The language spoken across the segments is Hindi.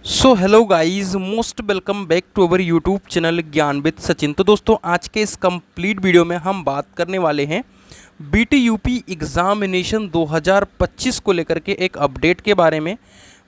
So hello guys, most welcome back to our YouTube channel Gyan with Sachin. तो दोस्तों, आज के इस कंप्लीट वीडियो में हम बात करने वाले हैं बीटी यूपी एग्ज़ामिनेशन 2025 को लेकर के एक अपडेट के बारे में।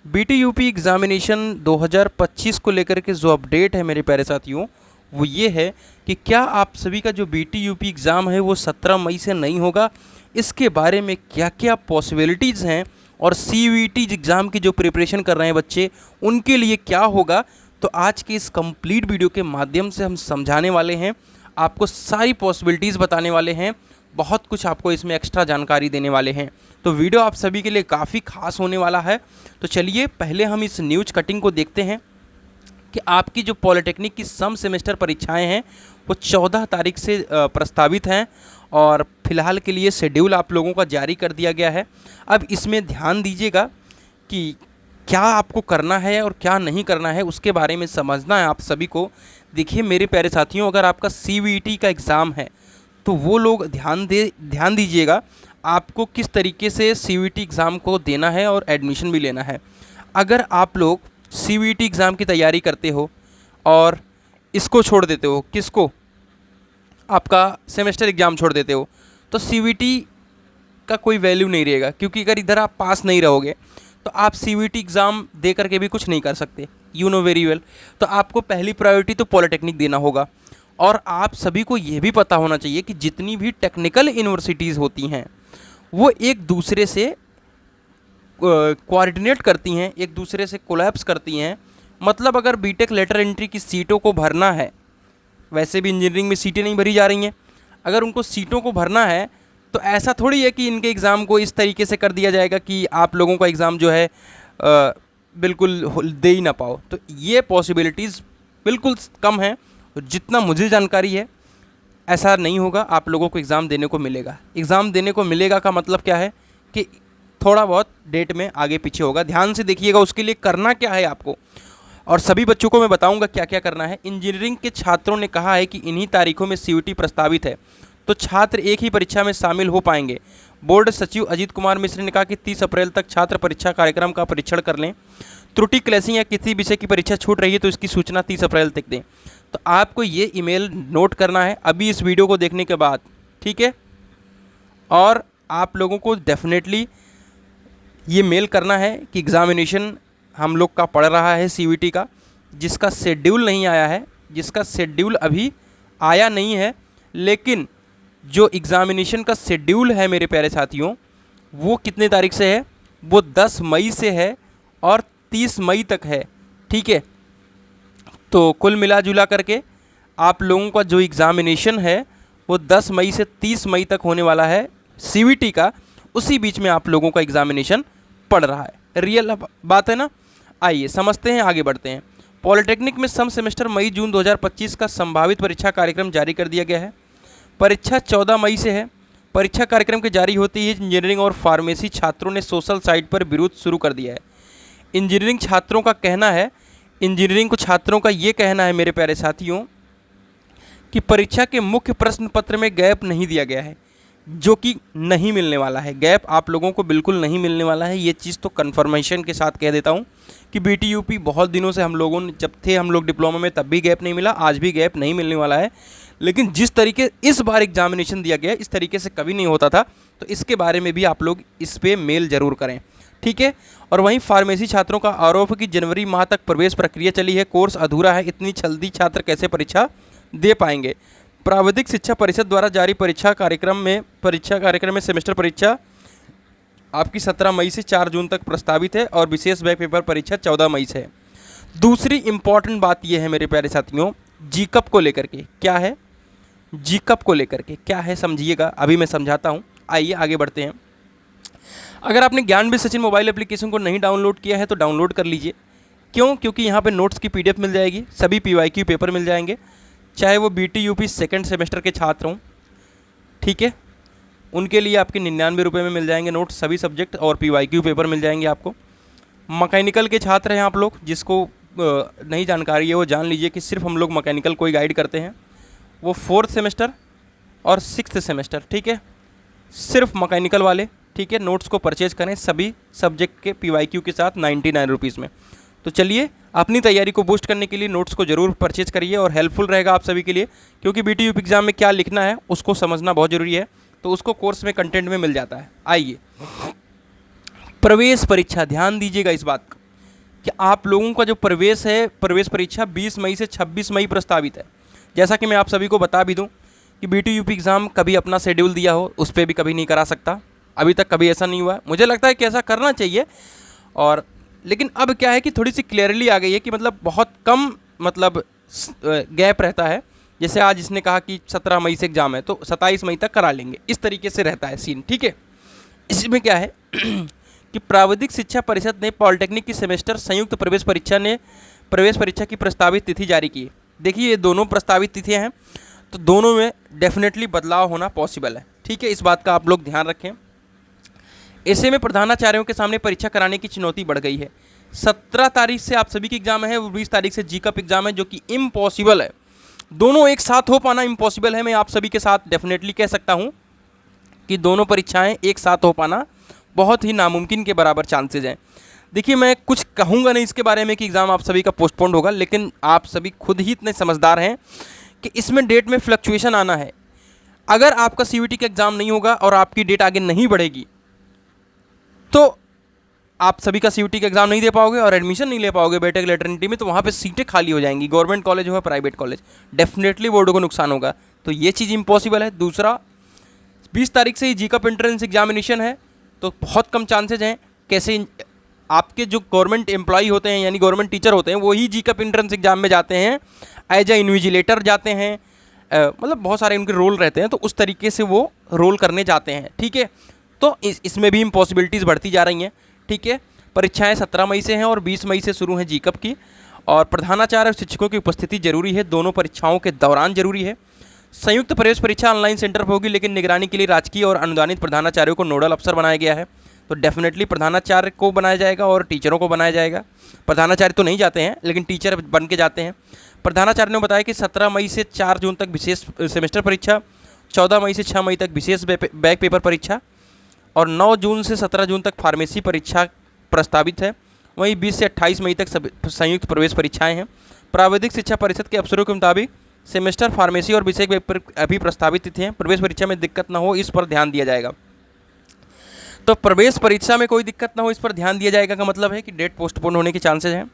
बीटी यूपी एग्ज़ामिनेशन 2025 को लेकर के जो अपडेट है मेरे प्यारे साथियों, वो ये है कि क्या आप सभी का जो बीटी यूपी एग्ज़ाम है वो 17 मई से नहीं होगा। इसके बारे में क्या क्या पॉसिबिलिटीज़ हैं और सीयूईटी एग्ज़ाम की जो प्रिपरेशन कर रहे हैं बच्चे, उनके लिए क्या होगा। तो आज के इस कंप्लीट वीडियो के माध्यम से हम समझाने वाले हैं, आपको सारी पॉसिबिलिटीज़ बताने वाले हैं, बहुत कुछ आपको इसमें एक्स्ट्रा जानकारी देने वाले हैं। तो वीडियो आप सभी के लिए काफ़ी खास होने वाला है। तो चलिए पहले हम इस न्यूज़ कटिंग को देखते हैं कि आपकी जो पॉलिटेक्निक की सम सेमेस्टर परीक्षाएं हैं वो 14 तारीख से प्रस्तावित हैं और फिलहाल के लिए शेड्यूल आप लोगों का जारी कर दिया गया है। अब इसमें ध्यान दीजिएगा कि क्या आपको करना है और क्या नहीं करना है, उसके बारे में समझना है आप सभी को। देखिए मेरे प्यारे साथियों, अगर आपका सीयूईटी का एग्ज़ाम है तो वो लोग ध्यान दीजिएगा आपको किस तरीके से सीयूईटी एग्ज़ाम को देना है और एडमिशन भी लेना है। अगर आप लोग सीयूईटी एग्ज़ाम की तैयारी करते हो और इसको छोड़ देते हो, किसको, आपका सेमेस्टर एग्ज़ाम छोड़ देते हो, तो सीयूईटी का कोई वैल्यू नहीं रहेगा। क्योंकि अगर इधर आप पास नहीं रहोगे तो आप सीयूईटी एग्ज़ाम दे करके भी कुछ नहीं कर सकते, यू नो वेरी वेल। तो आपको पहली प्रायोरिटी तो पॉलिटेक्निक देना होगा। और आप सभी को ये भी पता होना चाहिए कि जितनी भी टेक्निकल यूनिवर्सिटीज़ होती हैं वो एक दूसरे से कोऑर्डिनेट करती हैं, एक दूसरे से कोलैप्स करती हैं। मतलब अगर बीटेक लेटर एंट्री की सीटों को भरना है, वैसे भी इंजीनियरिंग में सीटें नहीं भरी जा रही हैं, अगर उनको सीटों को भरना है तो ऐसा थोड़ी है कि इनके एग्ज़ाम को इस तरीके से कर दिया जाएगा कि आप लोगों का एग्ज़ाम जो है बिल्कुल दे ही ना पाओ। तो ये पॉसिबिलिटीज़ बिल्कुल कम है। जितना मुझे जानकारी है ऐसा नहीं होगा, आप लोगों को एग्ज़ाम देने को मिलेगा। एग्ज़ाम देने को मिलेगा का मतलब क्या है कि थोड़ा बहुत डेट में आगे पीछे होगा। ध्यान से देखिएगा उसके लिए करना क्या है आपको, और सभी बच्चों को मैं बताऊंगा क्या क्या करना है। इंजीनियरिंग के छात्रों ने कहा है कि इन्हीं तारीखों में सीयूईटी प्रस्तावित है तो छात्र एक ही परीक्षा में शामिल हो पाएंगे। बोर्ड सचिव अजीत कुमार मिश्र ने कहा कि 30 अप्रैल तक छात्र परीक्षा कार्यक्रम का परीक्षण कर लें। त्रुटि क्लैसिंग या किसी विषय की परीक्षा छूट रही है तो इसकी सूचना 30 अप्रैल तक दें। तो आपको ये ईमेल नोट करना है अभी इस वीडियो को देखने के बाद, ठीक है। और आप लोगों को डेफिनेटली ये मेल करना है कि एग्ज़ामिनेशन हम लोग का पड़ रहा है सीयूईटी का, जिसका शेड्यूल नहीं आया है, जिसका शेड्यूल अभी आया नहीं है, लेकिन जो एग्ज़ामिनेशन का शेड्यूल है मेरे प्यारे साथियों वो कितने तारीख से है, वो 10 मई से है और 30 मई तक है, ठीक है। तो कुल मिला जुला करके आप लोगों का जो एग्ज़ामिनेशन है वो 10 मई से 30 मई तक होने वाला है सीयूईटी का। उसी बीच में आप लोगों का एग्ज़ामिनेशन पड़ रहा है। रियल बात है ना। आइए समझते हैं, आगे बढ़ते हैं। पॉलिटेक्निक में सम सेमेस्टर मई जून 2025 का संभावित परीक्षा कार्यक्रम जारी कर दिया गया है। परीक्षा 14 मई से है। परीक्षा कार्यक्रम के जारी होते ही इंजीनियरिंग और फार्मेसी छात्रों ने सोशल साइट पर विरोध शुरू कर दिया है। इंजीनियरिंग छात्रों का कहना है, इंजीनियरिंग को छात्रों का ये कहना है मेरे प्यारे साथियों कि परीक्षा के मुख्य प्रश्न पत्र में गैप नहीं दिया गया है, जो कि नहीं मिलने वाला है। गैप आप लोगों को बिल्कुल नहीं मिलने वाला है। ये चीज़ तो कन्फर्मेशन के साथ कह देता हूँ कि बीटी यूपी बहुत दिनों से हम लोगों ने, जब थे हम लोग डिप्लोमा में तब भी गैप नहीं मिला, आज भी गैप नहीं मिलने वाला है। लेकिन जिस तरीके इस बार एग्जामिनेशन दिया गया इस तरीके से कभी नहीं होता था, तो इसके बारे में भी आप लोग इस पर मेल ज़रूर करें, ठीक है। और वहीं फार्मेसी छात्रों का आरोप है कि जनवरी माह तक प्रवेश प्रक्रिया चली है, कोर्स अधूरा है, इतनी जल्दी छात्र कैसे परीक्षा दे पाएंगे। प्राविधिक शिक्षा परिषद द्वारा जारी परीक्षा कार्यक्रम में सेमेस्टर परीक्षा आपकी 17 मई से 4 जून तक प्रस्तावित है और विशेष बैक पेपर परीक्षा 14 मई से है। दूसरी इंपॉर्टेंट बात यह है मेरे प्यारे साथियों, जीकप को लेकर के क्या है, जीकप को लेकर के क्या है समझिएगा, अभी मैं समझाता हूँ। आइए आगे बढ़ते हैं। अगर आपने ज्ञान विद सचिन मोबाइल एप्लीकेशन को नहीं डाउनलोड किया है तो डाउनलोड कर लीजिए। क्यों? क्योंकि यहाँ पे नोट्स की पीडीएफ मिल जाएगी, सभी पीवाईक्यू पेपर मिल जाएंगे, चाहे वो बीटी यूपी सेकेंड सेमेस्टर के छात्र हों, ठीक है। उनके लिए आपके 99 रुपये में मिल जाएंगे नोट्स, सभी सब्जेक्ट और पीवाईक्यू पेपर मिल जाएंगे आपको। मैकेनिकल के छात्र हैं आप लोग, जिसको नहीं जानकारी है वो जान लीजिए कि सिर्फ हम लोग मैकेनिकल को ही गाइड करते हैं। वो 4th सेमेस्टर और 6th सेमेस्टर, ठीक है, सिर्फ मैकेनिकल वाले, ठीक है। नोट्स को परचेज करें सभी सब्जेक्ट के पीवाईक्यू के साथ 99 रुपीज़ में। तो चलिए अपनी तैयारी को बूस्ट करने के लिए नोट्स को जरूर परचेज करिए और हेल्पफुल रहेगा आप सभी के लिए, क्योंकि BTUP एग्ज़ाम में क्या लिखना है उसको समझना बहुत ज़रूरी है, तो उसको कोर्स में कंटेंट में मिल जाता है। आइए, प्रवेश परीक्षा, ध्यान दीजिएगा इस बात का कि आप लोगों का जो प्रवेश है, प्रवेश परीक्षा 20 मई से 26 मई प्रस्तावित है। जैसा कि मैं आप सभी को बता भी दूं कि BTUP एग्ज़ाम कभी अपना शेड्यूल दिया हो उस पर भी कभी नहीं करा सकता, अभी तक कभी ऐसा नहीं हुआ। मुझे लगता है कि ऐसा करना चाहिए, और लेकिन अब क्या है कि थोड़ी सी क्लियरली आ गई है कि मतलब बहुत कम मतलब गैप रहता है। जैसे आज इसने कहा कि 17 मई से एग्ज़ाम है तो 27 मई तक करा लेंगे, इस तरीके से रहता है सीन, ठीक है। इसमें क्या है कि प्राविधिक शिक्षा परिषद ने पॉलिटेक्निक की सेमेस्टर संयुक्त प्रवेश परीक्षा की प्रस्तावित तिथि जारी की है। देखिए ये दोनों प्रस्तावित तिथियां हैं, तो दोनों में डेफिनेटली बदलाव होना पॉसिबल है, ठीक है। इस बात का आप लोग ध्यान रखें। ऐसे में प्रधानाचार्यों के सामने परीक्षा कराने की चुनौती बढ़ गई है। 17 तारीख से आप सभी की एग्जाम है, 20 तारीख से GCAP एग्जाम है, जो कि इम्पॉसिबल है। दोनों एक साथ हो पाना इम्पॉसिबल है। मैं आप सभी के साथ डेफिनेटली कह सकता हूँ कि दोनों परीक्षाएं एक साथ हो पाना बहुत ही नामुमकिन के बराबर चांसेज हैं। देखिए मैं कुछ कहूँगा नहीं इसके बारे में कि एग्ज़ाम आप सभी का पोस्टपोन्ड होगा, लेकिन आप सभी खुद ही इतने समझदार हैं कि इसमें डेट में फ्लक्चुएशन आना है। अगर आपका CVT का एग्ज़ाम नहीं होगा और आपकी डेट आगे नहीं बढ़ेगी तो आप सभी का CVT का एग्ज़ाम नहीं दे पाओगे और एडमिशन नहीं ले पाओगे बीटेक लेटरनिटी में, तो वहाँ पे सीटें खाली हो जाएंगी, गवर्नमेंट कॉलेज हो या प्राइवेट कॉलेज, डेफिनेटली बोर्डों को नुकसान होगा। तो ये चीज़ इम्पॉसिबल है। दूसरा, 20 तारीख से ही GCAP एंट्रेंस एग्जामिनेशन है, तो बहुत कम चांसेज हैं कैसे आपके जो गवर्नमेंट एम्प्लॉई होते हैं यानी गवर्नमेंट टीचर होते हैं वही GCAP एंट्रेंस एग्जाम में जाते हैं, एज ए इन्विजिलेटर जाते हैं, मतलब बहुत सारे उनके रोल रहते हैं, तो उस तरीके से वो रोल करने जाते हैं, ठीक है। तो इसमें भी इम्पॉसिबिलिटीज़ बढ़ती जा रही हैं, ठीक है। परीक्षाएं 17 मई से हैं और 20 मई से शुरू हैं GCAP की, और प्रधानाचार्य और शिक्षकों की उपस्थिति जरूरी है, दोनों परीक्षाओं के दौरान जरूरी है। संयुक्त प्रवेश परीक्षा ऑनलाइन सेंटर पर होगी, लेकिन निगरानी के लिए राजकीय और अनुदानित प्रधानाचार्यों को नोडल अफसर बनाया गया है। तो डेफिनेटली प्रधानाचार्य को बनाया जाएगा और टीचरों को बनाया जाएगा। प्रधानाचार्य तो नहीं जाते हैं लेकिन टीचर बन के जाते हैं। प्रधानाचार्य ने बताया कि 17 मई से 4 जून तक विशेष सेमेस्टर परीक्षा, 14 मई से 6 मई तक विशेष बैक पेपर परीक्षा, और 9 जून से 17 जून तक फार्मेसी परीक्षा प्रस्तावित है। वहीं 20 से 28 मई तक संयुक्त प्रवेश परीक्षाएं हैं। प्राविधिक शिक्षा परिषद के अफसरों के मुताबिक सेमेस्टर फार्मेसी और विषय पेपर अभी प्रस्तावित तिथि हैं। प्रवेश परीक्षा में दिक्कत न हो इस पर ध्यान दिया जाएगा। तो प्रवेश परीक्षा में कोई दिक्कत ना हो इस पर ध्यान दिया जाएगा का मतलब है कि डेट पोस्टपोन होने के चांसेज हैं।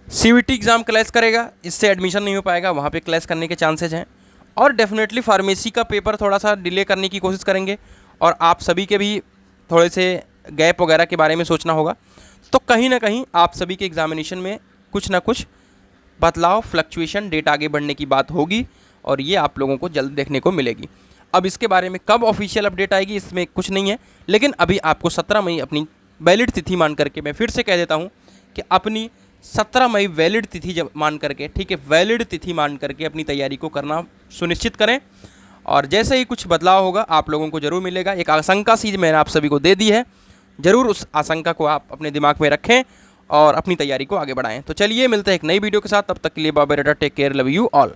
CVT एग्ज़ाम क्लैश करेगा, इससे एडमिशन नहीं हो पाएगा, वहाँ पे क्लैश करने के चांसेज हैं। और डेफिनेटली फार्मेसी का पेपर थोड़ा सा डिले करने की कोशिश करेंगे, और आप सभी के भी थोड़े से गैप वगैरह के बारे में सोचना होगा। तो कहीं ना कहीं आप सभी के एग्जामिनेशन में कुछ ना कुछ बदलाव, फ्लक्चुएशन, डेट आगे बढ़ने की बात होगी, और ये आप लोगों को जल्द देखने को मिलेगी। अब इसके बारे में कब ऑफिशियल अपडेट आएगी इसमें कुछ नहीं है, लेकिन अभी आपको 17 मई अपनी वैलिड तिथि मान करके, मैं फिर से कह देता हूँ कि अपनी 17 मई वैलिड तिथि मान करके, ठीक है, वैलिड तिथि मान करके अपनी तैयारी को करना सुनिश्चित करें। और जैसे ही कुछ बदलाव होगा आप लोगों को जरूर मिलेगा। एक आशंका सी मैंने आप सभी को दे दी है, ज़रूर उस आशंका को आप अपने दिमाग में रखें और अपनी तैयारी को आगे बढ़ाएं। तो चलिए मिलते हैं एक नई वीडियो के साथ, तब तक के लिए bye bye, take care, love you all.